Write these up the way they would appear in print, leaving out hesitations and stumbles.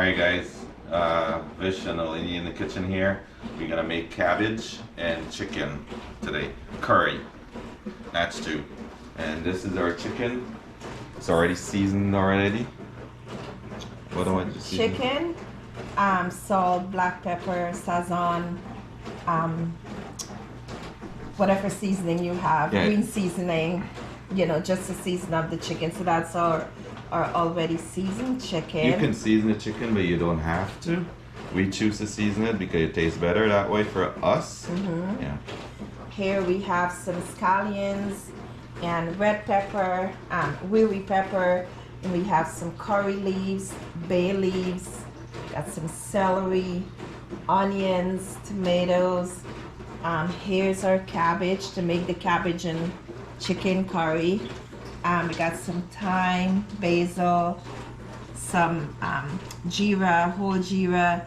Alright guys, Vish and Olini in the kitchen here. We're gonna make cabbage and chicken today. Curry. That's two. And this is our chicken. It's already seasoned already. What do I just season? Chicken, salt, black pepper, sazon, whatever seasoning you have, Yeah. green seasoning, just the season of the chicken. So that's our already seasoned chicken. You can season the chicken, but you don't have to. We choose to season it because it tastes better that way for us. Mm-hmm. Yeah. Here we have some scallions and red pepper, wiri pepper, and we have some curry leaves, bay leaves, got some celery, onions, tomatoes. Here's our cabbage to make the cabbage and chicken curry. We got some thyme, basil, some jeera, whole jeera,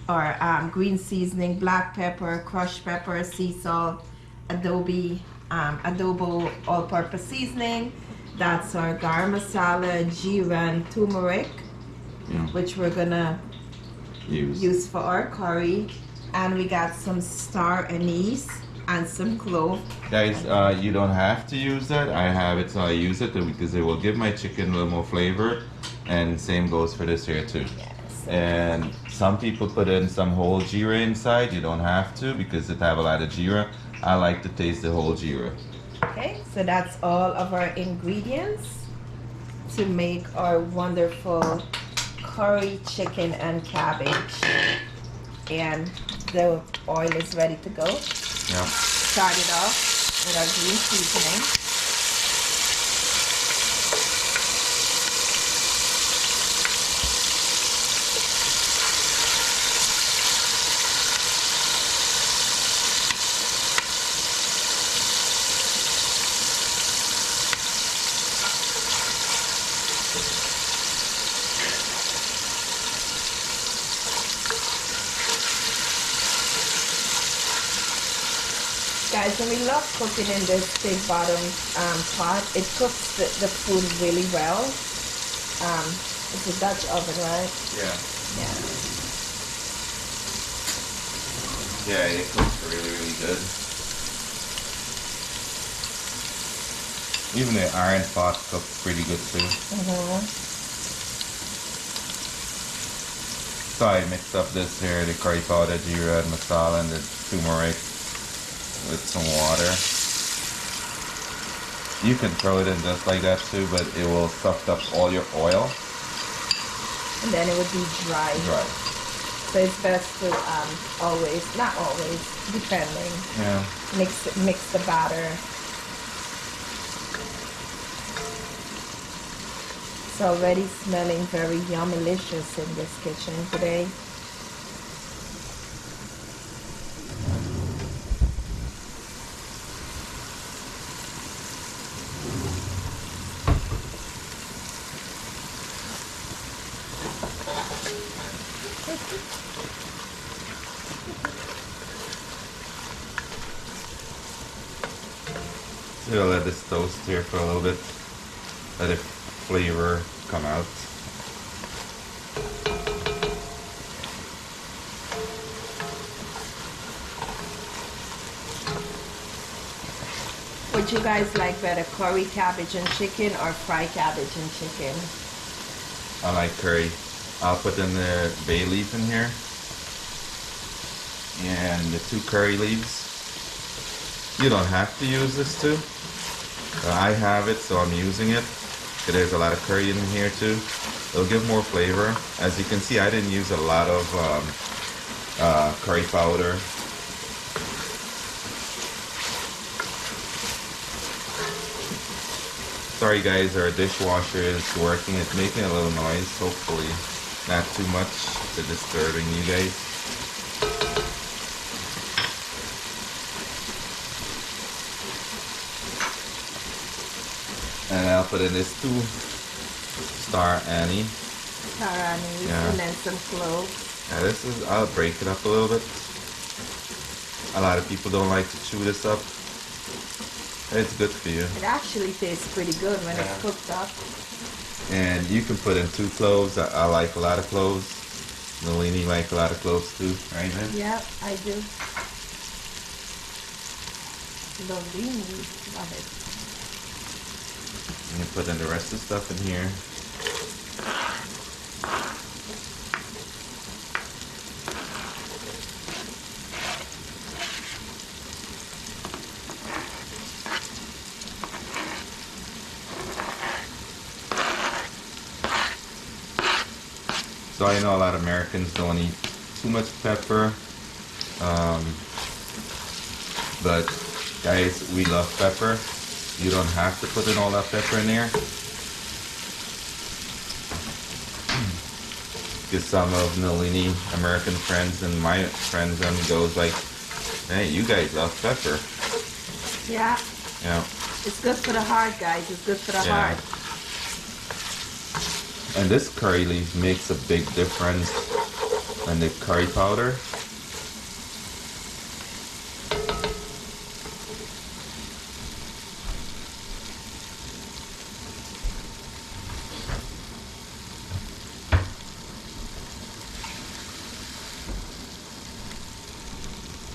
or green seasoning, black pepper, crushed pepper, sea salt, adobo all-purpose seasoning. That's our garam masala, jeera, and turmeric, which we're gonna use for our curry. And we got some star anise and some clove. Guys, you don't have to use that. I have it, so I use it because it will give my chicken a little more flavor. And same goes for this here too. Yes. And some people put in some whole jeera inside. You don't have to because it have a lot of jeera. I like to taste the whole jeera. Okay, so that's all of our ingredients to make our wonderful curry chicken and cabbage. And the oil is ready to go. Yeah. Start it off with our green seasoning. Guys, and we love cooking in this big bottom pot. It cooks the food really well. It's a Dutch oven, right? Yeah. Yeah. Yeah, it cooks really, really good. Even the iron pot cooks pretty good too. Mm-hmm. So I mixed up this here, the curry powder, jeera, and masala, and the turmeric with some water. You can throw it in just like that too, but it will suck up all your oil. And then it would be dry. Dry. So it's best to always, not always, depending. Yeah. Mix the batter. It's already smelling very yummy-licious in this kitchen today. So you'll let this toast here for a little bit. Let the flavor come out. Would you guys like better curry cabbage and chicken or fried cabbage and chicken? I like curry. I'll put in the bay leaf in here. And the 2 curry leaves. You don't have to use this too. I have it, so I'm using it. There's a lot of curry in here too. It'll give more flavor. As you can see, I didn't use a lot of curry powder. Sorry guys, our dishwasher is working. It's making a little noise. Hopefully not too much to disturbing you guys. And I'll put in this 2 star anise. Star anise, Yeah. and then some cloves. Yeah, this is, I'll break it up a little bit. A lot of people don't like to chew this up. It's good for you. It actually tastes pretty good when Yeah. it's cooked up. And you can put in 2 cloves. I like a lot of cloves. Nalini like a lot of cloves too, right, man? Yep, I do. Nalini, love it. And you put in the rest of the stuff in here. So I know a lot of Americans don't eat too much pepper, but guys, we love pepper. You don't have to put in all that pepper in there. Because some of Nalini American friends and my friends and goes like, hey, you guys love pepper. Yeah. Yeah. It's good for the heart, guys. It's good for the Yeah. heart. And this curry leaf makes a big difference in the curry powder.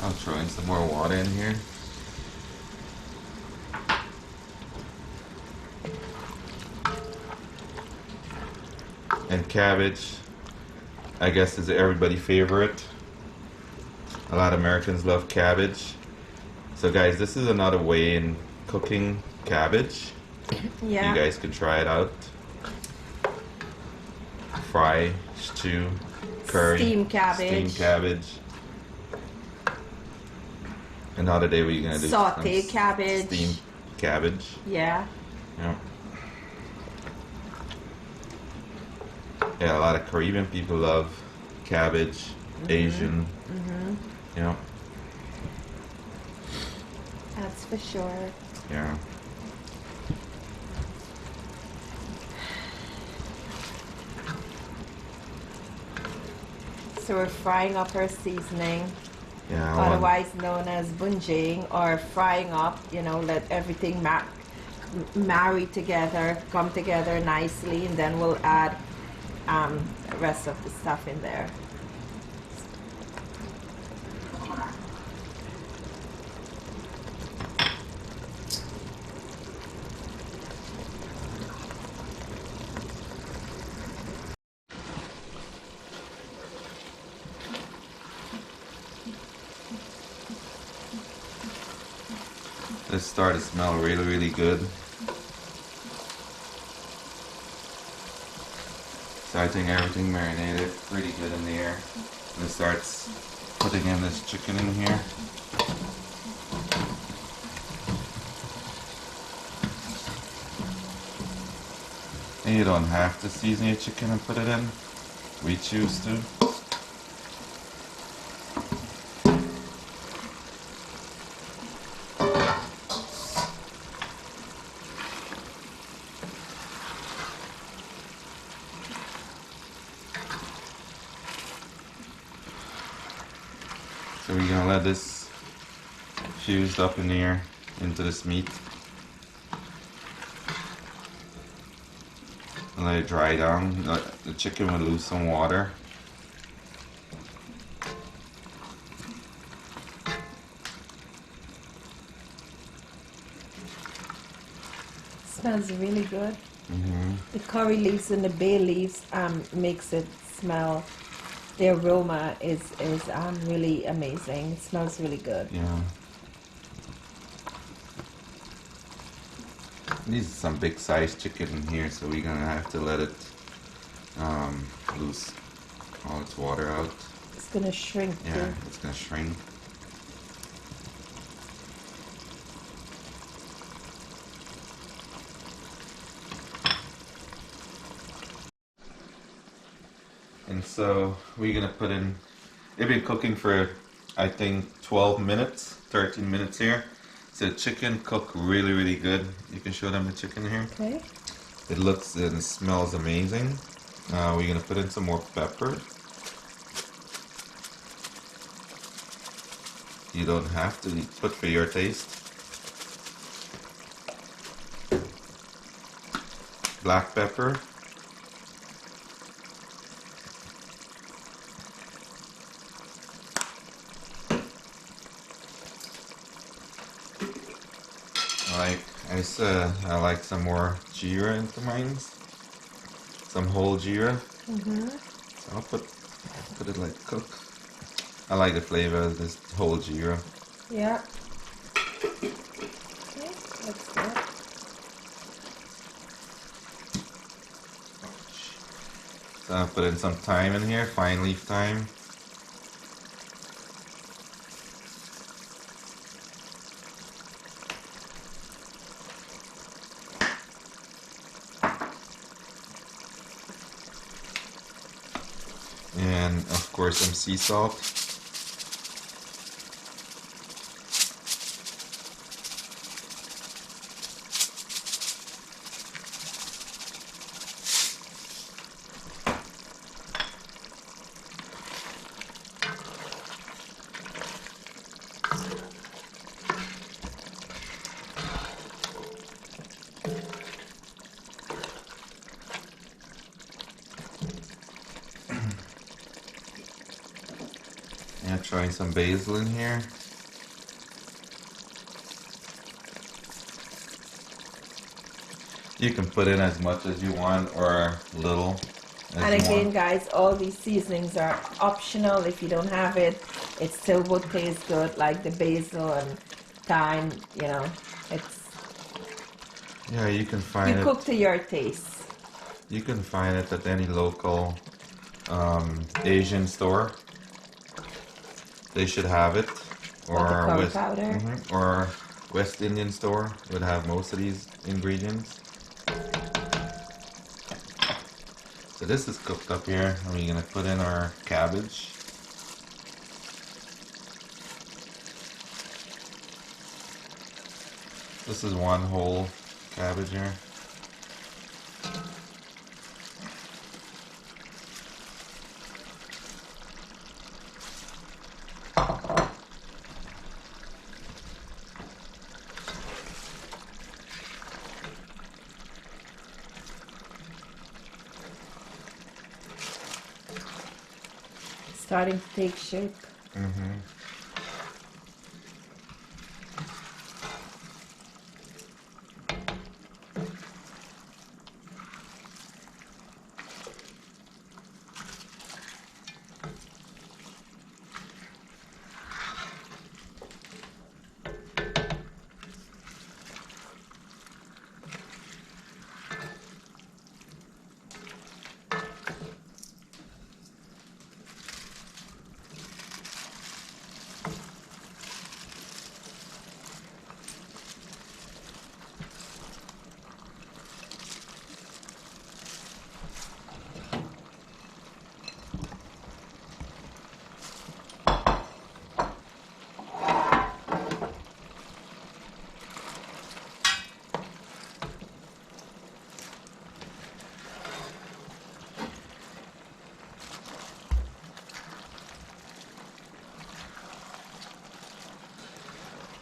I'll throw in some more water in here. And cabbage, I guess, is everybody's favorite. A lot of Americans love cabbage. So guys, this is another way in cooking cabbage. Yeah. You guys can try it out. Fry, stew, curry, Steam cabbage. steamed cabbage. Another day we're gonna do Saute some cabbage. steamed cabbage. Yeah. Yeah. Yeah, a lot of Caribbean people love cabbage. Asian. Yeah. That's for sure. Yeah. So we're frying up our seasoning, Yeah. I want- otherwise known as bunjing, or frying up, you know, let everything marry together, come together nicely, and then we'll add the rest of the stuff in there. This started to smell really, really good. So I think everything marinated pretty good in the air. And it starts putting in this chicken in here. And you don't have to season your chicken and put it in. We choose to. So we're gonna let this fused up in here into this meat. And let it dry down. The chicken will lose some water. Smells really good. Mm-hmm. The curry leaves and the bay leaves makes it smell. The aroma is really amazing. It smells really good. Yeah. These are some big sized chicken in here, so we're gonna have to let it lose all its water out. It's gonna shrink Yeah, too. it's gonna shrink. And so we're gonna put in, they've been cooking for I think 12 minutes, 13 minutes here. So the chicken cooked really, really good. You can show them the chicken here. Okay. It looks and smells amazing. We're gonna put in some more pepper. You don't have to put for your taste. Black pepper, I like some more jeera into mine. Some whole jeera. So I'll put it like cook. I like the flavor of this whole jeera. Yeah. Okay, that's good. So I'll put in some thyme in here, fine leaf thyme. And of course some sea salt. And throwing some basil in here. You can put in as much as you want or little. And again, guys, all these seasonings are optional. If you don't have it, it still would taste good, like the basil and thyme, you know. It's Yeah, you can find you it. cook to your taste. You can find it at any local Asian store. They should have it. Or the curry West, powder. or West Indian store would have most of these ingredients. So this is cooked up here, and we're gonna put in our cabbage. This is one whole cabbage here. Starting to take shape.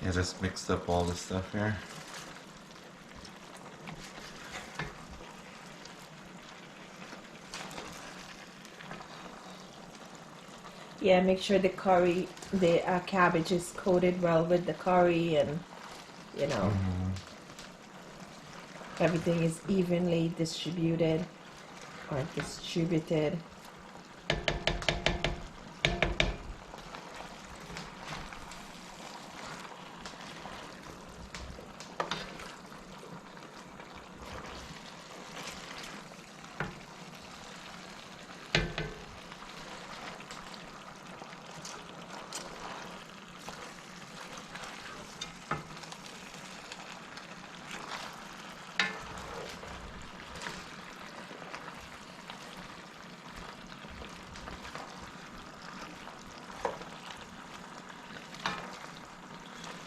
Yeah, just mixed up all this stuff here. Yeah, make sure the curry, the cabbage is coated well with the curry, and you know, everything is evenly distributed or distributed.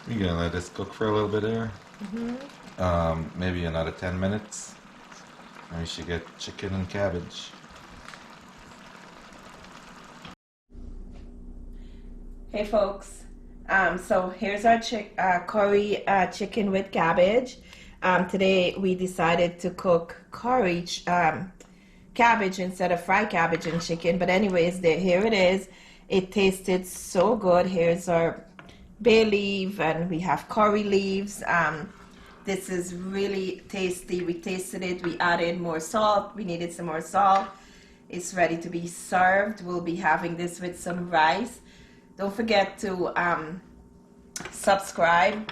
We're gonna let this cook for a little bit here. Maybe another 10 minutes. And we should get chicken and cabbage. Hey folks, so here's our curry chicken with cabbage. Today we decided to cook curry cabbage instead of fried cabbage and chicken. But anyways, here it is. It tasted so good. Here's our bay leaf, and we have curry leaves. This is really tasty. We tasted it. We added more salt. We needed some more salt. It's ready to be served. We'll be having this with some rice. Don't forget to subscribe.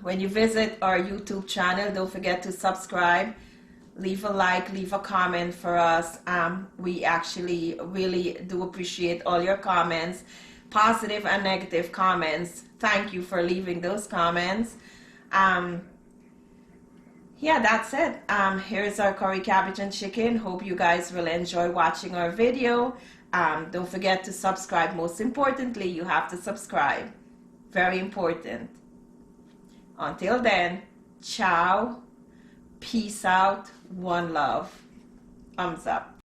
When you visit our YouTube channel, don't forget to subscribe. Leave a like, leave a comment for us. We actually really do appreciate all your comments, positive and negative comments. Thank you for leaving those comments. Yeah, that's it. Here's our curry cabbage and chicken. Hope you guys will enjoy watching our video. Don't forget to subscribe. Most importantly, you have to subscribe. Very important. Until then, ciao, peace out, one love. Thumbs up.